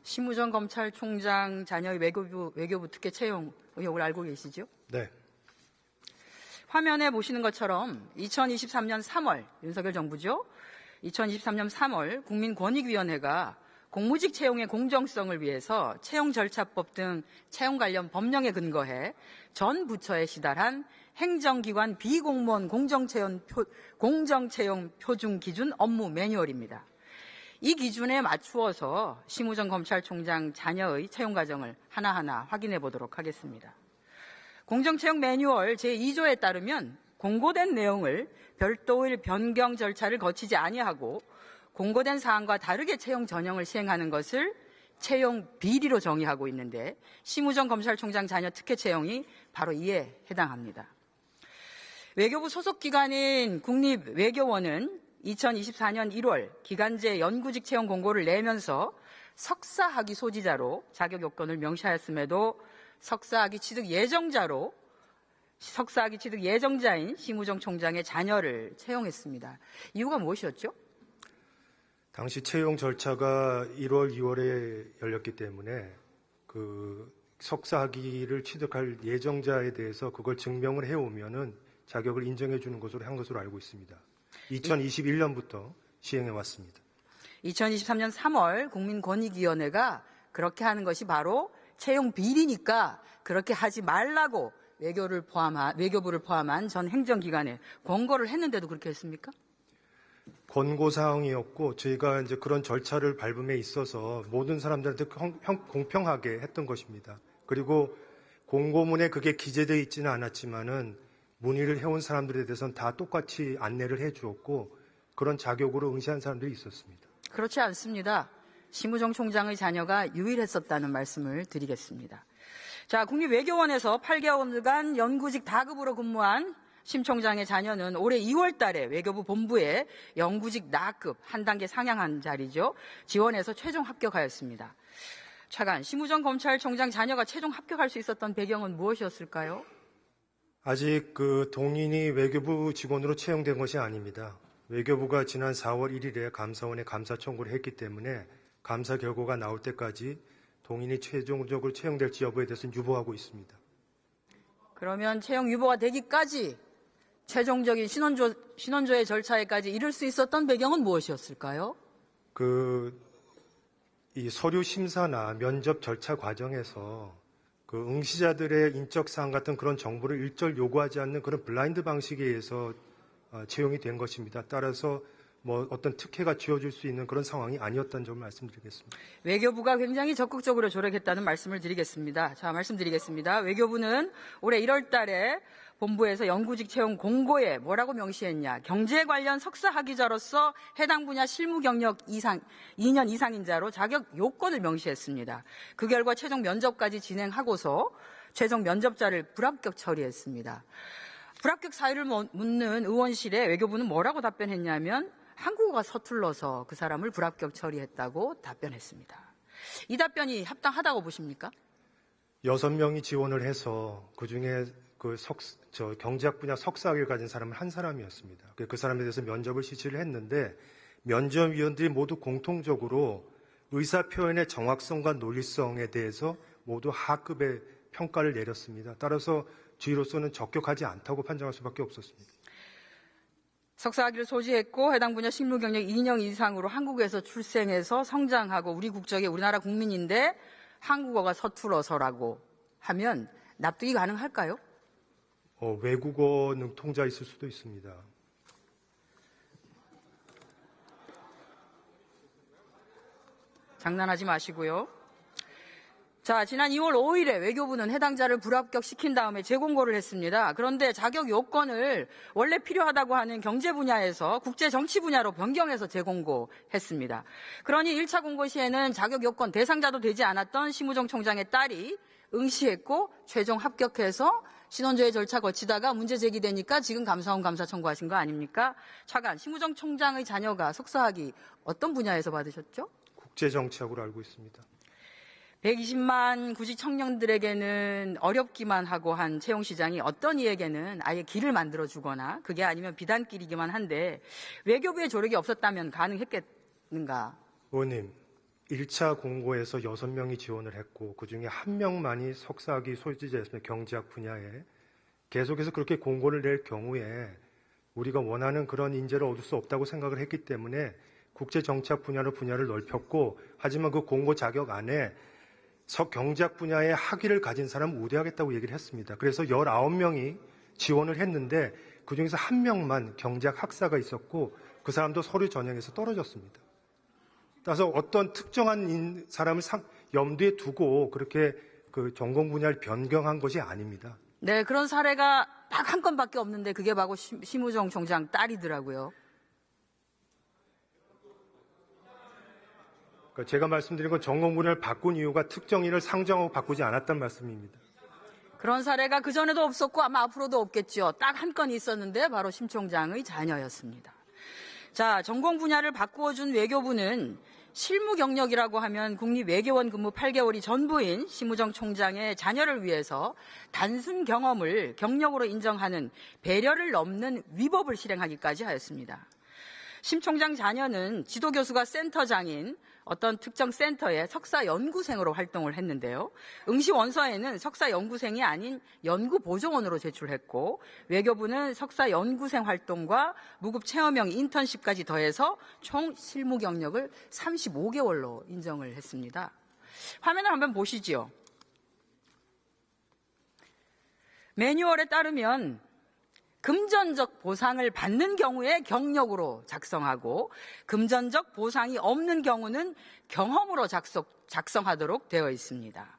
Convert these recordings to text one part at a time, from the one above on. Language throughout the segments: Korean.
심우정 검찰총장 자녀의 외교부 특혜 채용 의혹을 알고 계시죠? 네. 화면에 보시는 것처럼 2023년 3월 윤석열 정부죠. 2023년 3월 국민권익위원회가 공무직 채용의 공정성을 위해서 채용절차법 등 채용 관련 법령에 근거해 전 부처에 시달한 행정기관 비공무원 공정채용 표준 기준 업무 매뉴얼입니다. 이 기준에 맞추어서 심우정 검찰총장 자녀의 채용 과정을 하나하나 확인해 보도록 하겠습니다. 공정채용 매뉴얼 제2조에 따르면 공고된 내용을 별도의 변경 절차를 거치지 아니하고 공고된 사항과 다르게 채용 전형을 시행하는 것을 채용 비리로 정의하고 있는데 심우정 검찰총장 자녀 특혜 채용이 바로 이에 해당합니다. 외교부 소속 기관인 국립외교원은 2024년 1월 기간제 연구직 채용 공고를 내면서 석사학위 소지자로 자격 요건을 명시하였음에도 석사학위 취득 예정자인 심우정 총장의 자녀를 채용했습니다. 이유가 무엇이었죠? 당시 채용 절차가 1월, 2월에 열렸기 때문에 그 석사학위를 취득할 예정자에 대해서 그걸 증명을 해오면은 자격을 인정해 주는 것으로 한 것으로 알고 있습니다. 2021년부터 시행해 왔습니다. 2023년 3월 국민권익위원회가 그렇게 하는 것이 바로 채용 비리니까 그렇게 하지 말라고 외교부를 포함한 전 행정기관에 권고를 했는데도 그렇게 했습니까? 권고 사항이었고 저희가 이제 그런 절차를 밟음에 있어서 모든 사람들한테 공평하게 했던 것입니다. 그리고 공고문에 그게 기재되어 있지는 않았지만은 문의를 해온 사람들에 대해서는 다 똑같이 안내를 해주었고 그런 자격으로 응시한 사람들이 있었습니다. 그렇지 않습니다. 심우정 총장의 자녀가 유일했었다는 말씀을 드리겠습니다. 자, 국립외교원에서 8개월간 연구직 다급으로 근무한 심 총장의 자녀는 올해 2월 달에 외교부 본부에 연구직 나급 한 단계 상향한 자리죠. 지원해서 최종 합격하였습니다. 차관, 심우정 검찰총장 자녀가 최종 합격할 수 있었던 배경은 무엇이었을까요? 아직 그 동인이 외교부 직원으로 채용된 것이 아닙니다. 외교부가 지난 4월 1일에 감사원에 감사 청구를 했기 때문에 감사 결과가 나올 때까지 동인이 최종적으로 채용될지 여부에 대해서는 유보하고 있습니다. 그러면 채용 유보가 되기까지 최종적인 신원조회 절차에까지 이를 수 있었던 배경은 무엇이었을까요? 이 서류 심사나 면접 절차 과정에서 그 응시자들의 인적 사항 같은 그런 정보를 일절 요구하지 않는 그런 블라인드 방식에 의해서 채용이 된 것입니다. 따라서 어떤 특혜가 쥐어질 수 있는 그런 상황이 아니었다는 점을 말씀드리겠습니다. 외교부가 굉장히 적극적으로 조력했다는 말씀을 드리겠습니다. 자, 말씀드리겠습니다. 외교부는 올해 1월 달에 본부에서 연구직 채용 공고에 뭐라고 명시했냐. 경제 관련 석사학위자로서 해당 분야 실무 경력 2년 이상인 자로 자격 요건을 명시했습니다. 그 결과 최종 면접까지 진행하고서 최종 면접자를 불합격 처리했습니다. 불합격 사유를 묻는 의원실에 외교부는 뭐라고 답변했냐면 한국어가 서툴러서 그 사람을 불합격 처리했다고 답변했습니다. 이 답변이 합당하다고 보십니까? 6명이 지원을 해서 그중에 경제학 분야 석사학위를 가진 사람은 한 사람이었습니다. 그 사람에 대해서 면접을 실시를 했는데 면접위원들이 모두 공통적으로 의사표현의 정확성과 논리성에 대해서 모두 하급의 평가를 내렸습니다. 따라서 저희로서는 적격하지 않다고 판정할 수밖에 없었습니다. 석사학위를 소지했고 해당 분야 실무 경력 2년 이상으로 한국에서 출생해서 성장하고 우리 국적의 우리나라 국민인데 한국어가 서툴어서라고 하면 납득이 가능할까요? 외국어 능통자 있을 수도 있습니다. 장난하지 마시고요. 자, 지난 2월 5일에 외교부는 해당자를 불합격시킨 다음에 재공고를 했습니다. 그런데 자격 요건을 원래 필요하다고 하는 경제 분야에서 국제 정치 분야로 변경해서 재공고했습니다. 그러니 1차 공고 시에는 자격 요건 대상자도 되지 않았던 심우정 총장의 딸이 응시했고 최종 합격해서 신원조회 절차 거치다가 문제 제기되니까 지금 감사원 감사 청구하신 거 아닙니까? 차관, 심우정 총장의 자녀가 석사학위 어떤 분야에서 받으셨죠? 국제정치학으로 알고 있습니다. 120만 구직 청년들에게는 어렵기만 하고 한 채용 시장이 어떤 이에게는 아예 길을 만들어주거나 그게 아니면 비단길이기만 한데 외교부의 조력이 없었다면 가능했겠는가? 의원님, 1차 공고에서 6명이 지원을 했고 그중에 1명만이 석사학위 소지자였습니다. 경제학 분야에. 계속해서 그렇게 공고를 낼 경우에 우리가 원하는 그런 인재를 얻을 수 없다고 생각을 했기 때문에 국제정치학 분야로 분야를 넓혔고, 하지만 그 공고 자격 안에 경제학 분야의 학위를 가진 사람을 우대하겠다고 얘기를 했습니다. 그래서 19명이 지원을 했는데 그중에서 1명만 경제학 학사가 있었고 그 사람도 서류 전형에서 떨어졌습니다. 따라서 어떤 특정한 사람을 염두에 두고 그렇게 그 전공 분야를 변경한 것이 아닙니다. 네, 그런 사례가 딱 한 건밖에 없는데 그게 바로 심우정 총장 딸이더라고요. 그러니까 제가 말씀드린 건 전공 분야를 바꾼 이유가 특정인을 상정하고 바꾸지 않았단 말씀입니다. 그런 사례가 그전에도 없었고 아마 앞으로도 없겠죠. 딱 한 건 있었는데 바로 심 총장의 자녀였습니다. 자, 전공 분야를 바꾸어준 외교부는 실무 경력이라고 하면 국립외교원 근무 8개월이 전부인 심우정 총장의 자녀를 위해서 단순 경험을 경력으로 인정하는 배려를 넘는 위법을 실행하기까지 하였습니다. 심 총장 자녀는 지도교수가 센터장인 어떤 특정 센터의 석사연구생으로 활동을 했는데요. 응시 원서에는 석사연구생이 아닌 연구보조원으로 제출했고, 외교부는 석사연구생 활동과 무급 체험형 인턴십까지 더해서 총 실무 경력을 35개월로 인정을 했습니다. 화면을 한번 보시죠. 매뉴얼에 따르면 금전적 보상을 받는 경우에 경력으로 작성하고 금전적 보상이 없는 경우는 경험으로 작성하도록 되어 있습니다.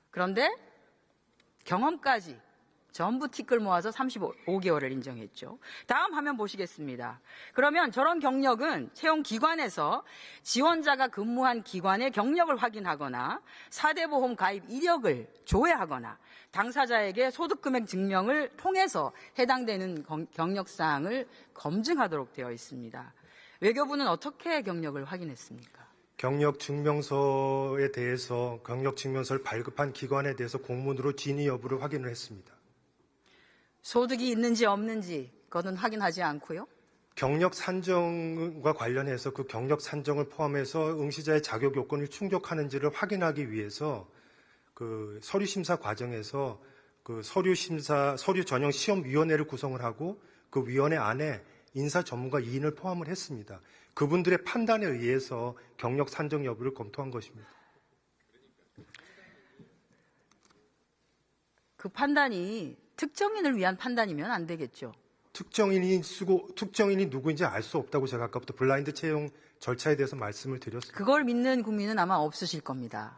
그런데 경험까지 전부 티끌 모아서 35개월을 인정했죠. 다음 화면 보시겠습니다. 그러면 저런 경력은 채용기관에서 지원자가 근무한 기관의 경력을 확인하거나 4대 보험 가입 이력을 조회하거나 당사자에게 소득금액 증명을 통해서 해당되는 경력사항을 검증하도록 되어 있습니다. 외교부는 어떻게 경력을 확인했습니까? 경력증명서에 대해서 경력증명서를 발급한 기관에 대해서 공문으로 진위 여부를 확인을 했습니다. 소득이 있는지 없는지 그것은 확인하지 않고요. 경력 산정과 관련해서 그 경력 산정을 포함해서 응시자의 자격 요건을 충족하는지를 확인하기 위해서 그 서류 심사 과정에서 그 서류 전형 시험위원회를 구성을 하고 그 위원회 안에 인사 전문가 2인을 포함을 했습니다. 그분들의 판단에 의해서 경력 산정 여부를 검토한 것입니다. 그 판단이 특정인을 위한 판단이면 안 되겠죠. 특정인이 누구인지 알 수 없다고 제가 아까부터 블라인드 채용 절차에 대해서 말씀을 드렸습니다. 그걸 믿는 국민은 아마 없으실 겁니다.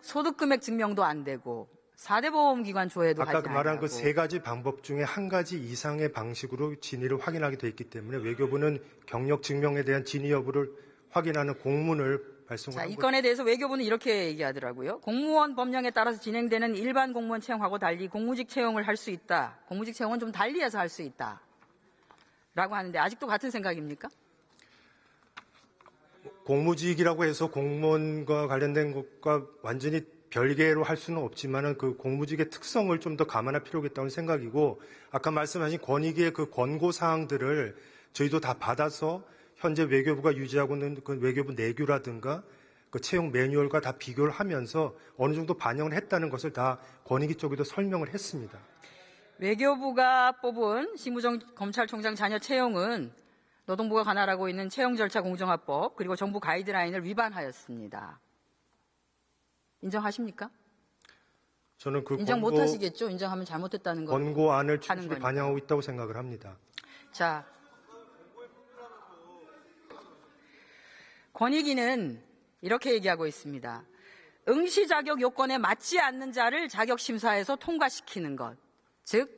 소득금액 증명도 안 되고 4대 보험기관 조회도 하지 아까 않고 말한 그 세 가지 방법 중에 한 가지 이상의 방식으로 진위를 확인하게 돼 있기 때문에 외교부는 경력 증명에 대한 진위 여부를 확인하는 공문을 발송한 자, 이 거죠. 건에 대해서 외교부는 이렇게 얘기하더라고요. 공무원 법령에 따라서 진행되는 일반 공무원 채용하고 달리 공무직 채용을 할 수 있다. 공무직 채용은 좀 달리해서 할 수 있다. 라고 하는데 아직도 같은 생각입니까? 공무직이라고 해서 공무원과 관련된 것과 완전히 별개로 할 수는 없지만은 그 공무직의 특성을 좀 더 감안할 필요가 있다는 생각이고, 아까 말씀하신 권익위의 그 권고 사항들을 저희도 다 받아서 현재 외교부가 유지하고 있는 그 외교부 내규라든가 그 채용 매뉴얼과 다 비교를 하면서 어느 정도 반영을 했다는 것을 다 권익위 쪽에도 설명을 했습니다. 외교부가 뽑은 심우정 검찰총장 자녀 채용은 노동부가 관할하고 있는 채용절차 공정화법 그리고 정부 가이드라인을 위반하였습니다. 인정하십니까? 저는 그 인정 못하시겠죠? 인정하면 잘못했다는 거. 권고안을 충실히 반영하고 있다고 생각을 합니다. 자, 권익위는 이렇게 얘기하고 있습니다. 응시 자격 요건에 맞지 않는 자를 자격 심사에서 통과시키는 것, 즉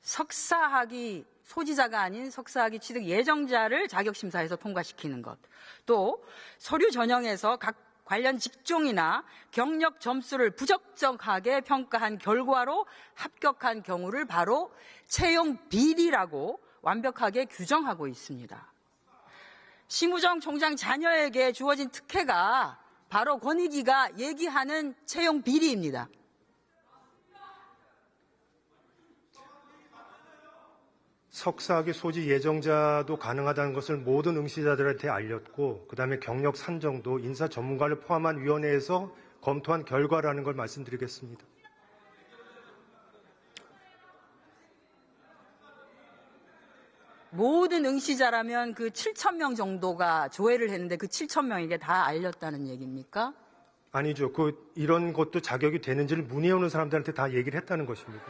석사학위 소지자가 아닌 석사학위 취득 예정자를 자격 심사에서 통과시키는 것, 또 서류 전형에서 각 관련 직종이나 경력 점수를 부적정하게 평가한 결과로 합격한 경우를 바로 채용 비리라고 완벽하게 규정하고 있습니다. 심우정 총장 자녀에게 주어진 특혜가 바로 권익위가 얘기하는 채용 비리입니다. 석사학위 소지 예정자도 가능하다는 것을 모든 응시자들한테 알렸고, 그다음에 경력 산정도 인사 전문가를 포함한 위원회에서 검토한 결과라는 걸 말씀드리겠습니다. 모든 응시자라면 그 7,000명 정도가 조회를 했는데 그 7,000명에게 다 알렸다는 얘기입니까? 아니죠. 이런 것도 자격이 되는지를 문의해오는 사람들한테 다 얘기를 했다는 것입니다.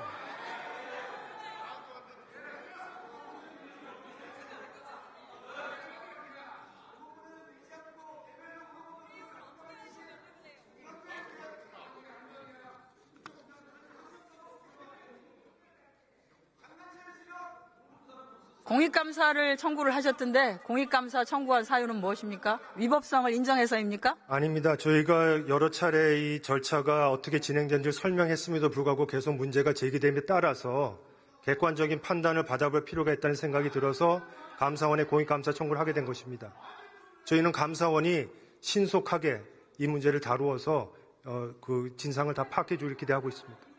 공익감사를 청구를 하셨던데 공익감사 청구한 사유는 무엇입니까? 위법성을 인정해서입니까? 아닙니다. 저희가 여러 차례 이 절차가 어떻게 진행된지를 설명했음에도 불구하고 계속 문제가 제기됨에 따라서 객관적인 판단을 받아볼 필요가 있다는 생각이 들어서 감사원에 공익감사 청구를 하게 된 것입니다. 저희는 감사원이 신속하게 이 문제를 다루어서 그 진상을 다 파악해 주길 기대하고 있습니다.